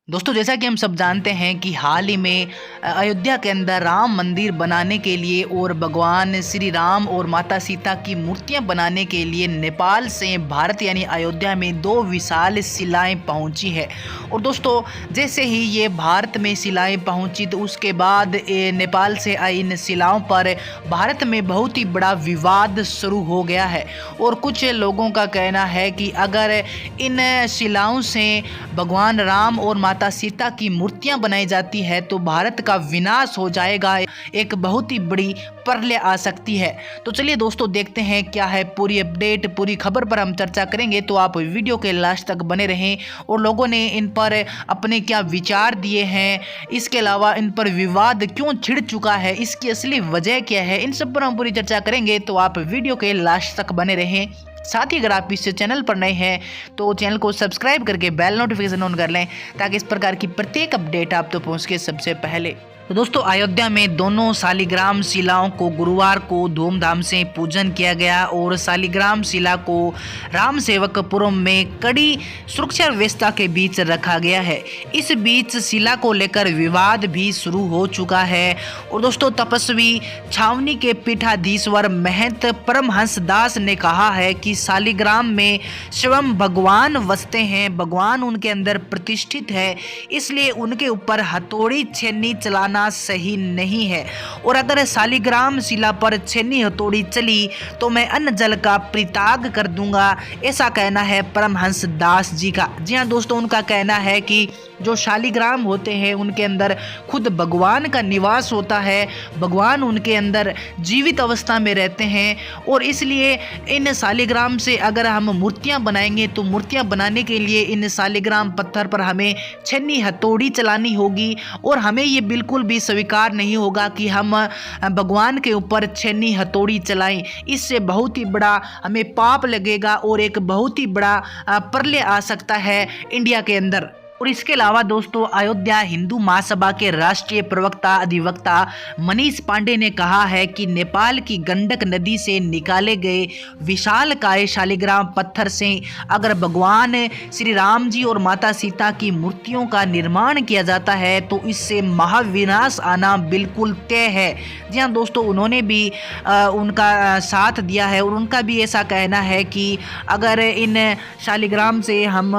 दोस्तों, जैसा कि हम सब जानते हैं कि हाल ही में अयोध्या के अंदर राम मंदिर बनाने के लिए और भगवान श्री राम और माता सीता की मूर्तियां बनाने के लिए नेपाल से भारत यानी अयोध्या में 2 विशाल शिलाएं पहुंची है। और दोस्तों, जैसे ही ये भारत में शिलाएं पहुंची तो उसके बाद नेपाल से आई इन शिलाओं पर भारत में बहुत ही बड़ा विवाद शुरू हो गया है। और कुछ लोगों का कहना है कि अगर इन शिलाओं से भगवान राम और माता सीता की मूर्तियां बनाई जाती है तो भारत का विनाश हो जाएगा, एक बहुत ही बड़ी प्रलय आ सकती है। तो चलिए दोस्तों, देखते हैं क्या है पूरी अपडेट, पूरी खबर पर हम चर्चा करेंगे। तो आप वीडियो के लास्ट तक बने रहें और लोगों ने इन पर अपने क्या विचार दिए हैं, इसके अलावा इन पर विवाद क्यों छिड़ चुका है, इसकी असली वजह क्या है, इन सब पर हम पूरी चर्चा करेंगे। तो आप वीडियो के लास्ट तक बने रहें। साथ ही अगर आप इस चैनल पर नए हैं तो चैनल को सब्सक्राइब करके बेल नोटिफिकेशन ऑन कर लें ताकि इस प्रकार की प्रत्येक अपडेट आप तक पहुंच के सबसे पहले। तो दोस्तों, अयोध्या में दोनों शालिग्राम शिलाओं को गुरुवार को धूमधाम से पूजन किया गया और शालिग्राम शिला को राम सेवकपुरम में कड़ी सुरक्षा व्यवस्था के बीच रखा गया है। इस बीच शिला को लेकर विवाद भी शुरू हो चुका है। और दोस्तों, तपस्वी छावनी के पीठाधीश्वर महंत परमहंस दास ने कहा है कि शालिग्राम में स्वयं भगवान वसते हैं, भगवान उनके अंदर प्रतिष्ठित है, इसलिए उनके ऊपर हथौड़ी छेनी चलाना सही नहीं है। और अगर शालिग्राम शिला पर छेनी हथौड़ी चली तो मैं अन्न जल का परित्याग कर दूंगा, ऐसा कहना है परमहंस दास जी का। जी हाँ दोस्तों, उनका कहना है कि जो शालिग्राम होते हैं उनके अंदर खुद भगवान का निवास होता है, भगवान उनके अंदर जीवित अवस्था में रहते हैं। और इसलिए इन शालिग्राम से अगर हम मूर्तियां बनाएंगे तो मूर्तियां बनाने के लिए इन शालिग्राम पत्थर पर हमें छेनी हथौड़ी चलानी होगी और हमें ये बिल्कुल भी स्वीकार नहीं होगा कि हम भगवान के ऊपर छेनी हथौड़ी चलाएं। इससे बहुत ही बड़ा हमें पाप लगेगा और एक बहुत ही बड़ा प्रलय आ सकता है इंडिया के अंदर। और इसके अलावा दोस्तों, अयोध्या हिंदू महासभा के राष्ट्रीय प्रवक्ता अधिवक्ता मनीष पांडे ने कहा है कि नेपाल की गंडक नदी से निकाले गए विशालकाय शालिग्राम पत्थर से अगर भगवान श्री राम जी और माता सीता की मूर्तियों का निर्माण किया जाता है तो इससे महाविनाश आना बिल्कुल तय है। जी हाँ दोस्तों, उन्होंने भी उनका साथ दिया है और उनका भी ऐसा कहना है कि अगर इन शालिग्राम से हम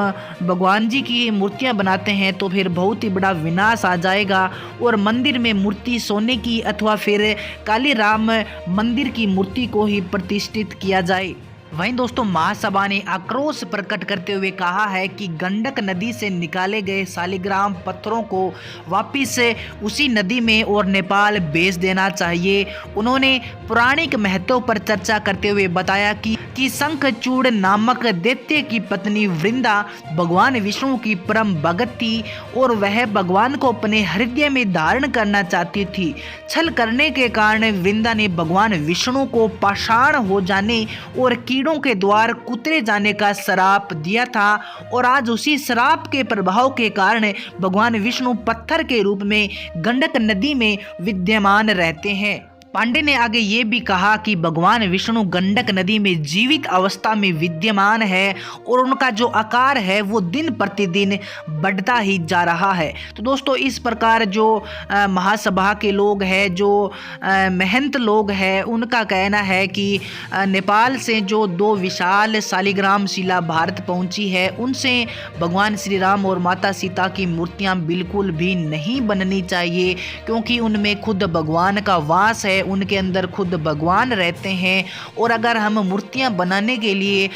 भगवान जी की मूर्तियां बनाते हैं तो फिर बहुत ही बड़ा विनाश आ जाएगा और मंदिर में मूर्ति सोने की अथवा फिर काली राम मंदिर की मूर्ति को ही प्रतिष्ठित किया जाए। वहीं दोस्तों, महासभा ने आक्रोश प्रकट करते हुए कहा है कि गंडक नदी से निकाले गए शालिग्राम पत्थरों को वापिस उसी नदी में और नेपाल भेज देना चाहिए। उन्होंने पौराणिक महत्व पर चर्चा करते हुए बताया कि शंखचूड़ नामक दैत्य की पत्नी वृंदा भगवान विष्णु की परम भगत थी और वह भगवान को अपने हृदय में धारण करना चाहती थी। छल करने के कारण वृंदा ने भगवान विष्णु को पाषाण हो जाने और कीड़ों के द्वार कुतरे जाने का श्राप दिया था और आज उसी श्राप के प्रभाव के कारण भगवान विष्णु पत्थर के रूप में गंडक नदी में विद्यमान रहते हैं। पांडे ने आगे ये भी कहा कि भगवान विष्णु गंडक नदी में जीवित अवस्था में विद्यमान है और उनका जो आकार है वो दिन प्रतिदिन बढ़ता ही जा रहा है। तो दोस्तों, इस प्रकार जो महासभा के लोग हैं, जो महंत लोग हैं, उनका कहना है कि नेपाल से जो 2 विशाल शालिग्राम शिला भारत पहुंची है उनसे भगवान श्री राम और माता सीता की मूर्तियां बिल्कुल भी नहीं बननी चाहिए, क्योंकि उनमें खुद भगवान का वास है, उनके अंदर खुद भगवान रहते हैं। और अगर हम मूर्तियां बनाने के लिए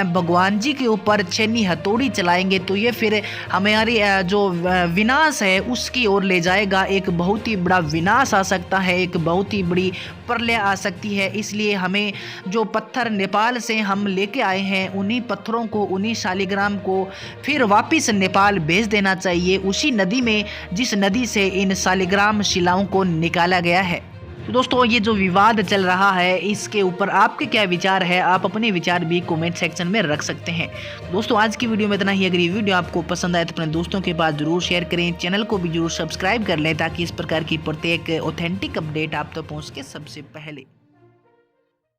भगवान जी के ऊपर छेनी हथौड़ी चलाएंगे तो ये फिर हमारी जो विनाश है उसकी ओर ले जाएगा, एक बहुत ही बड़ा विनाश आ सकता है, एक बहुत ही बड़ी प्रलय आ सकती है। इसलिए हमें जो पत्थर नेपाल से हम लेके आए हैं उन्हीं पत्थरों को, उन्हीं शालिग्राम को फिर वापस नेपाल भेज देना चाहिए, उसी नदी में जिस नदी से इन शालिग्राम शिलाओं को निकाला गया है। तो दोस्तों, ये जो विवाद चल रहा है इसके ऊपर आपके क्या विचार है, आप अपने विचार भी कमेंट सेक्शन में रख सकते हैं। दोस्तों, आज की वीडियो में इतना ही। अगर ये वीडियो आपको पसंद आए तो अपने दोस्तों के पास जरूर शेयर करें, चैनल को भी जरूर सब्सक्राइब कर लें ताकि इस प्रकार की प्रत्येक ऑथेंटिक अपडेट आप तक पहुँच के सबसे पहले।